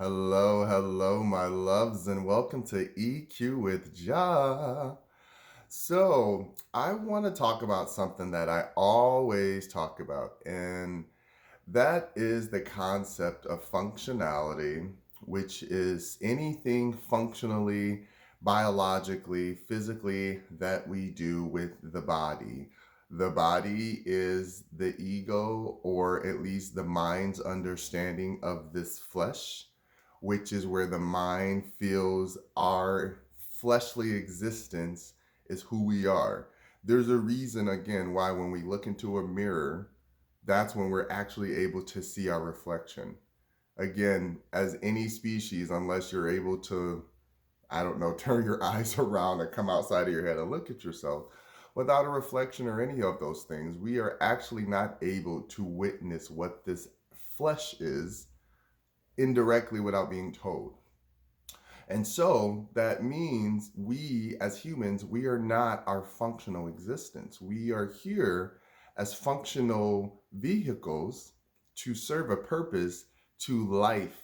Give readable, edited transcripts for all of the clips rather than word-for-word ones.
Hello, hello, my loves, and welcome to EQ with Jah. So, I want to talk about something that I always talk about, and that is the concept of functionality, which is anything functionally, biologically, physically that we do with the body. The body is the ego, or at least the mind's understanding of this flesh, which is where the mind feels our fleshly existence is who we are. There's a reason, again, why when we look into a mirror, that's when we're actually able to see our reflection. Again, as any species, unless you're able to, I don't know, turn your eyes around and come outside of your head and look at yourself, without a reflection or any of those things, we are actually not able to witness what this flesh is indirectly without being told. And so that means we as humans, we are not our functional existence. We are here as functional vehicles to serve a purpose to life.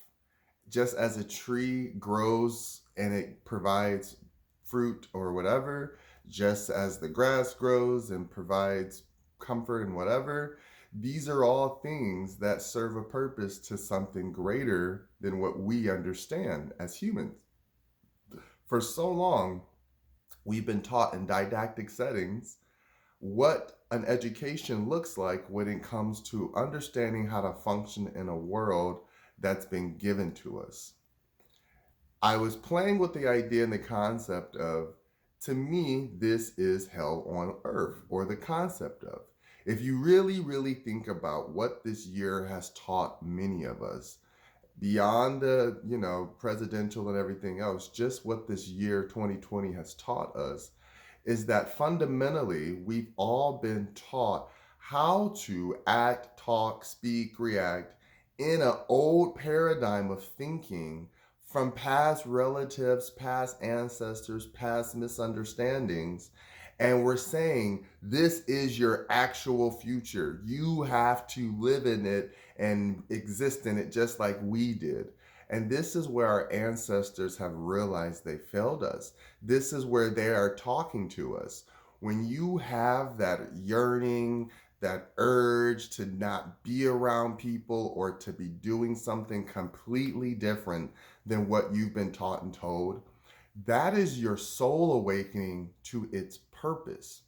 Just as a tree grows and it provides fruit or whatever, just as the grass grows and provides comfort and whatever, these are all things that serve a purpose to something greater than what we understand as humans. For so long, we've been taught in didactic settings what an education looks like when it comes to understanding how to function in a world that's been given to us. I was playing with the idea and the concept of, to me, this is hell on earth, or the concept of. If you really, really think about what this year has taught many of us, beyond the, presidential and everything else, just what this year 2020 has taught us is that fundamentally we've all been taught how to act, talk, speak, react in an old paradigm of thinking from past relatives, past ancestors, past misunderstandings. And we're saying this is your actual future. You have to live in it and exist in it just like we did. And this is where our ancestors have realized they failed us. This is where they are talking to us. When you have that yearning, that urge to not be around people or to be doing something completely different than what you've been taught and told, that is your soul awakening to its purpose.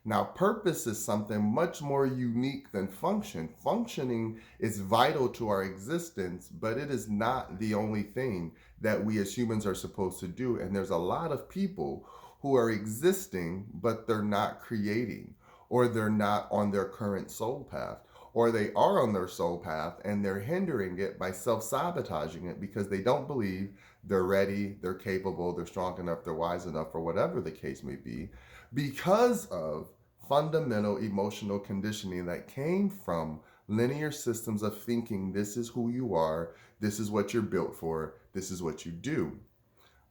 Now, purpose is something much more unique than function. Functioning is vital to our existence, but it is not the only thing that we as humans are supposed to do. And there's a lot of people who are existing, but they're not creating, or they're not on their current soul path, or they are on their soul path and they're hindering it by self sabotaging it because they don't believe they're ready, they're capable, they're strong enough, they're wise enough, or whatever the case may be, because of fundamental emotional conditioning that came from linear systems of thinking this is who you are, this is what you're built for, this is what you do.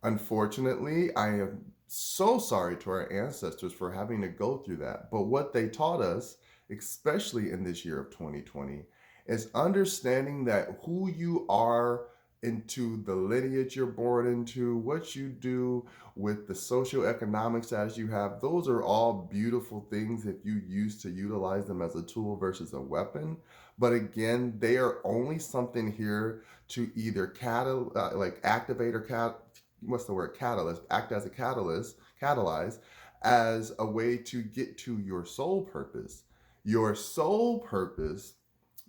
Unfortunately, I am so sorry to our ancestors for having to go through that. But what they taught us, especially in this year of 2020, is understanding that who you are into the lineage you're born into, what you do with the socioeconomic status you have, those are all beautiful things if you use to utilize them as a tool versus a weapon. But again, they are only something here to either activate or what's the word, catalyst, act as a catalyze as a way to get to your soul purpose. Your soul purpose,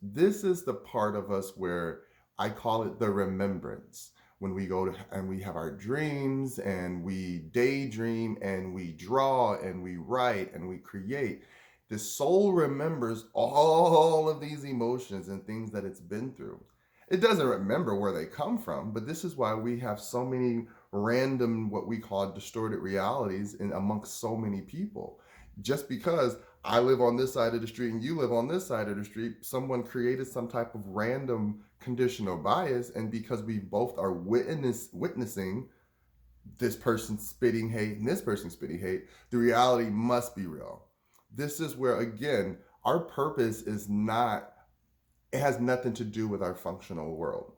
this is the part of us where I call it the remembrance. When we go to and we have our dreams and we daydream and we draw and we write and we create, the soul remembers all of these emotions and things that it's been through. It doesn't remember where they come from, but this is why we have so many random, what we call distorted realities in amongst so many people. Just because I live on this side of the street and you live on this side of the street, someone created some type of random conditional bias, and because we both are witnessing this person spitting hate and this person spitting hate, the reality must be real. This is where, again, our purpose is not, it has nothing to do with our functional world.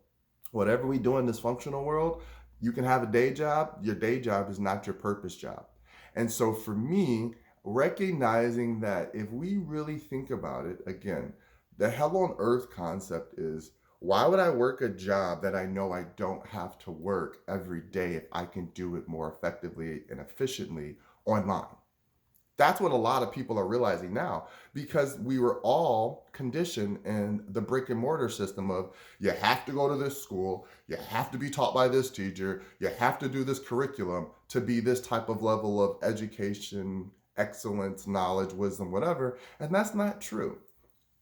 Whatever we do in this functional world, you can have a day job. Your day job is not your purpose job. And so for me, recognizing that if we really think about it, again, the hell on earth concept is, why would I work a job that I know I don't have to work every day if I can do it more effectively and efficiently online? That's what a lot of people are realizing now, because we were all conditioned in the brick and mortar system of, you have to go to this school, you have to be taught by this teacher, you have to do this curriculum to be this type of level of education, excellence, knowledge, wisdom, whatever. And that's not true.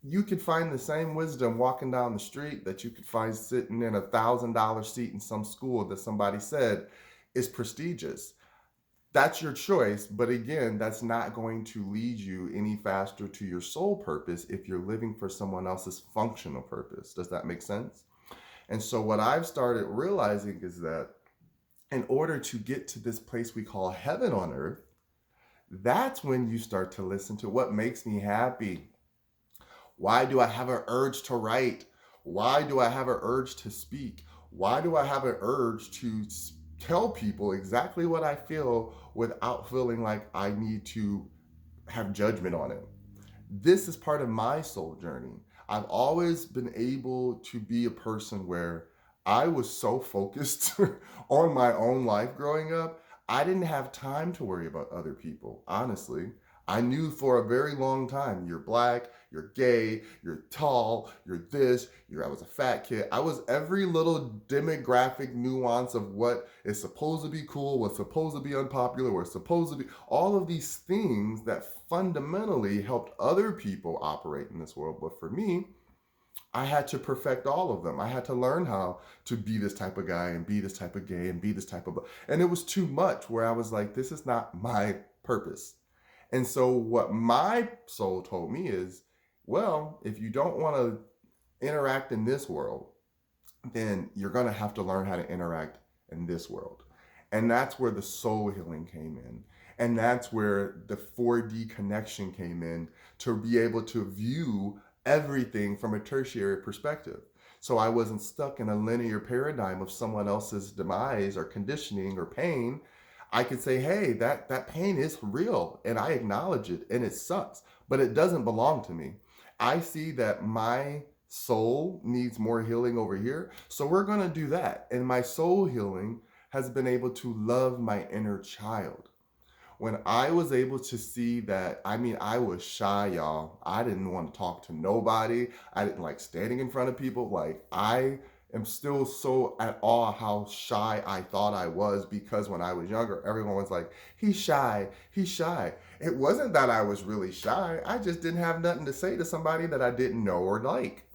You could find the same wisdom walking down the street that you could find sitting in $1,000 seat in some school that somebody said is prestigious. That's your choice, but again, that's not going to lead you any faster to your sole purpose if you're living for someone else's functional purpose. Does that make sense? And so what I've started realizing is that in order to get to this place we call heaven on earth, that's when you start to listen to what makes me happy. Why do I have an urge to write? Why do I have an urge to speak? Why do I have an urge to tell people exactly what I feel without feeling like I need to have judgment on it? This is part of my soul journey. I've always been able to be a person where I was so focused on my own life growing up, I didn't have time to worry about other people, honestly. I knew for a very long time, you're black, you're gay, you're tall, you're this, I was a fat kid. I was every little demographic nuance of what is supposed to be cool, what's supposed to be unpopular, what's supposed to be, all of these things that fundamentally helped other people operate in this world. But for me, I had to perfect all of them. I had to learn how to be this type of guy and be this type of gay and be this type of, and it was too much where I was like, this is not my purpose. And so what my soul told me is, well, if you don't want to interact in this world, then you're going to have to learn how to interact in this world. And that's where the soul healing came in. And that's where the 4D connection came in, to be able to view everything from a tertiary perspective. So I wasn't stuck in a linear paradigm of someone else's demise or conditioning or pain. I could say, hey, that pain is real and I acknowledge it and it sucks, but it doesn't belong to me. I see that my soul needs more healing over here, so we're going to do that. And my soul healing has been able to love my inner child. When I was able to see that, I mean, I was shy, y'all. I didn't want to talk to nobody. I didn't like standing in front of people. Like, I am still so at awe how shy I thought I was, because when I was younger, everyone was like, he's shy, he's shy. It wasn't that I was really shy. I just didn't have nothing to say to somebody that I didn't know or like.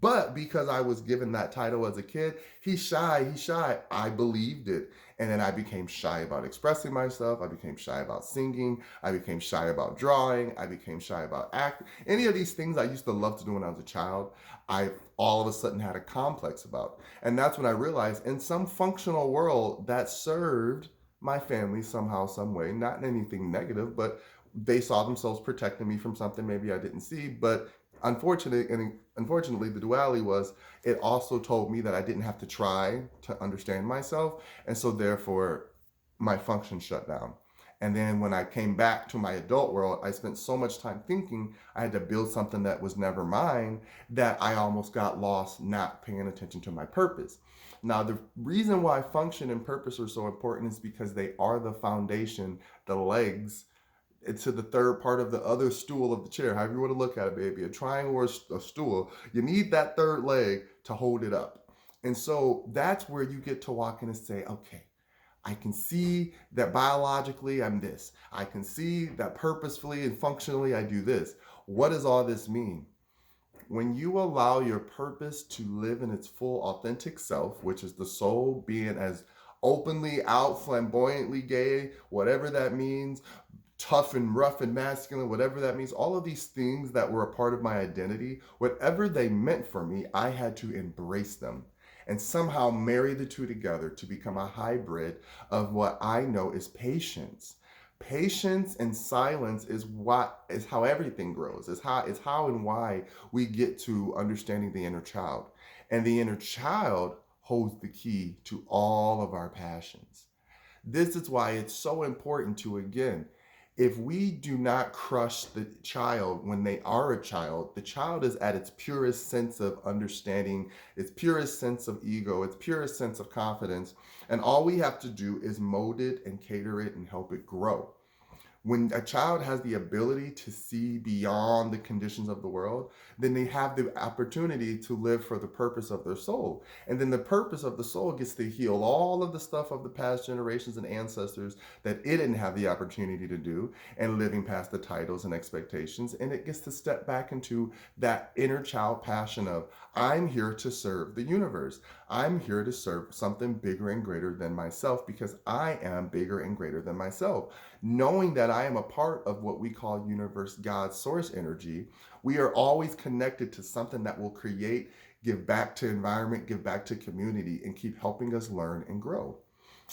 But because I was given that title as a kid, he's shy, I believed it. And then I became shy about expressing myself. I became shy about singing. I became shy about drawing. I became shy about acting. Any of these things I used to love to do when I was a child, I all of a sudden had a complex about. And that's when I realized, in some functional world that served my family somehow, some way, not in anything negative, but they saw themselves protecting me from something maybe I didn't see. But unfortunately, the duality was, it also told me that I didn't have to try to understand myself. And so therefore, my function shut down. And then when I came back to my adult world, I spent so much time thinking I had to build something that was never mine, that I almost got lost not paying attention to my purpose. Now, the reason why function and purpose are so important is because they are the foundation, the legs, to the third part of the other stool of the chair, however you want to look at it, baby, a triangle or a stool. You need that third leg to hold it up. And so that's where you get to walk in and say, okay, I can see that biologically I'm this. I can see that purposefully and functionally I do this. What does all this mean? When you allow your purpose to live in its full authentic self, which is the soul being as openly out, flamboyantly gay, whatever that means, tough and rough and masculine, whatever that means, all of these things that were a part of my identity, whatever they meant for me, I had to embrace them and somehow marry the two together to become a hybrid of what I know is patience. Patience and silence is how everything grows. Is how and why we get to understanding the inner child. And the inner child holds the key to all of our passions. This is why it's so important to, again, if we do not crush the child when they are a child, the child is at its purest sense of understanding, its purest sense of ego, its purest sense of confidence. And all we have to do is mold it and cater it and help it grow. When a child has the ability to see beyond the conditions of the world, then they have the opportunity to live for the purpose of their soul. And then the purpose of the soul gets to heal all of the stuff of the past generations and ancestors that it didn't have the opportunity to do, and living past the titles and expectations. And it gets to step back into that inner child passion of, I'm here to serve the universe. I'm here to serve something bigger and greater than myself, because I am bigger and greater than myself. Knowing that I am a part of what we call universe, God, source energy, we are always connected to something that will create, give back to environment, give back to community, and keep helping us learn and grow.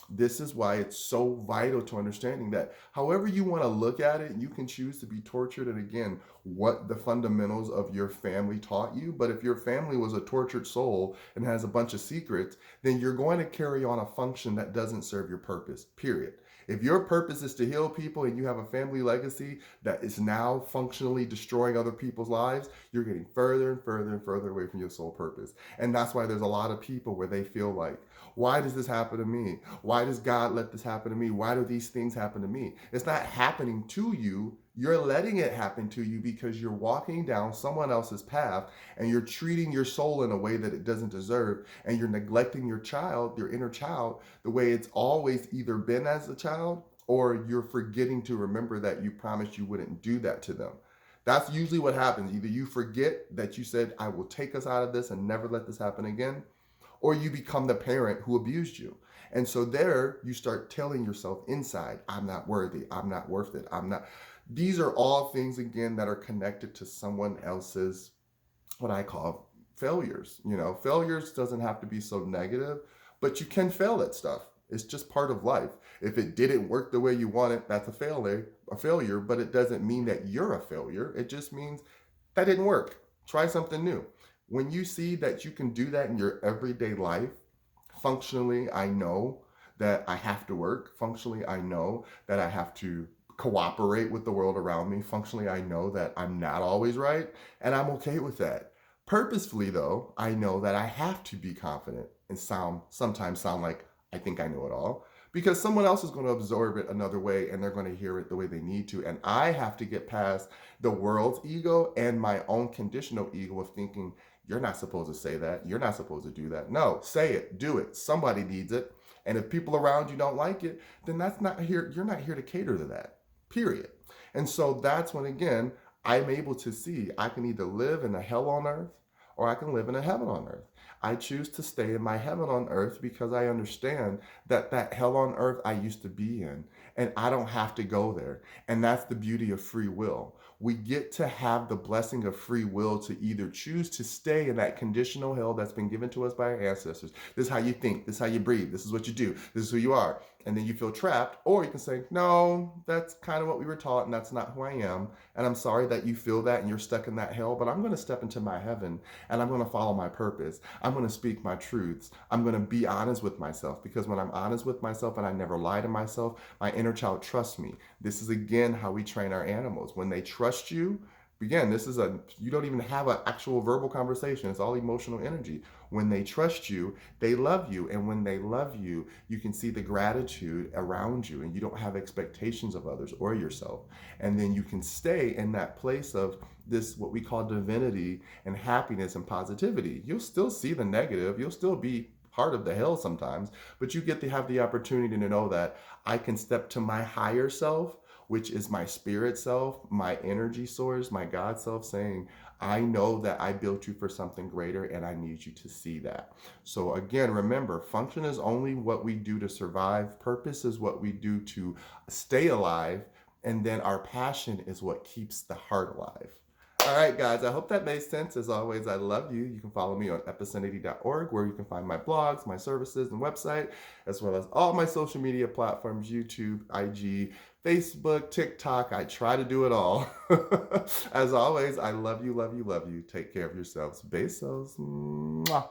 This is why it's so vital to understanding that however you want to look at it, you can choose to be tortured. And again, what the fundamentals of your family taught you. But if your family was a tortured soul and has a bunch of secrets, then you're going to carry on a function that doesn't serve your purpose, period. If your purpose is to heal people and you have a family legacy that is now functionally destroying other people's lives, you're getting further and further and further away from your soul purpose. And that's why there's a lot of people where they feel like, why does this happen to me? Why does God let this happen to me? Why do these things happen to me? It's not happening to you. You're letting it happen to you because you're walking down someone else's path and you're treating your soul in a way that it doesn't deserve. And you're neglecting your child, your inner child, the way it's always either been as a child, or you're forgetting to remember that you promised you wouldn't do that to them. That's usually what happens. Either you forget that you said, I will take us out of this and never let this happen again, or you become the parent who abused you. And so there you start telling yourself inside, I'm not worthy, I'm not worth it, I'm not. These are all things, again, that are connected to someone else's, what I call failures. Failures doesn't have to be so negative, but you can fail at stuff. It's just part of life. If it didn't work the way you want it, that's a failure, but it doesn't mean that you're a failure. It just means that didn't work. Try something new. When you see that you can do that in your everyday life, functionally, I know that I have to work. Functionally, I know that I have to cooperate with the world around me. Functionally, I know that I'm not always right, and I'm okay with that. Purposefully, though, I know that I have to be confident and sometimes sound like I think I know it all, because someone else is going to absorb it another way and they're going to hear it the way they need to. And I have to get past the world's ego and my own conditional ego of thinking, you're not supposed to say that. You're not supposed to do that. No, say it, do it. Somebody needs it. And if people around you don't like it, then that's not here. You're not here to cater to that, period. And so that's when, again, I'm able to see I can either live in a hell on earth or I can live in a heaven on earth. I choose to stay in my heaven on earth because I understand that that hell on earth I used to be in, and I don't have to go there. And that's the beauty of free will. We get to have the blessing of free will to either choose to stay in that conditional hell that's been given to us by our ancestors. This is how you think, this is how you breathe, this is what you do, this is who you are. And then you feel trapped, or you can say, no, that's kind of what we were taught, and that's not who I am. And I'm sorry that you feel that and you're stuck in that hell, but I'm going to step into my heaven and I'm going to follow my purpose. I'm going to speak my truths. I'm going to be honest with myself, because when I'm honest with myself and I never lie to myself, my inner child trusts me. This is, again, how we train our animals. When they trust you, again, you don't even have an actual verbal conversation. It's all emotional energy. When they trust you, they love you. And when they love you, you can see the gratitude around you and you don't have expectations of others or yourself. And then you can stay in that place of this, what we call divinity and happiness and positivity. You'll still see the negative. You'll still be part of the hell sometimes, but you get to have the opportunity to know that I can step to my higher self, which is my spirit self, my energy source, my God self, saying, I know that I built you for something greater and I need you to see that. So again, remember, function is only what we do to survive. Purpose is what we do to stay alive. And then our passion is what keeps the heart alive. All right, guys, I hope that made sense. As always, I love you. You can follow me on epicenity.org, where you can find my blogs, my services, and website, as well as all my social media platforms, YouTube, IG, Facebook, TikTok. I try to do it all. As always, I love you, love you, love you. Take care of yourselves. Besos. Mwah.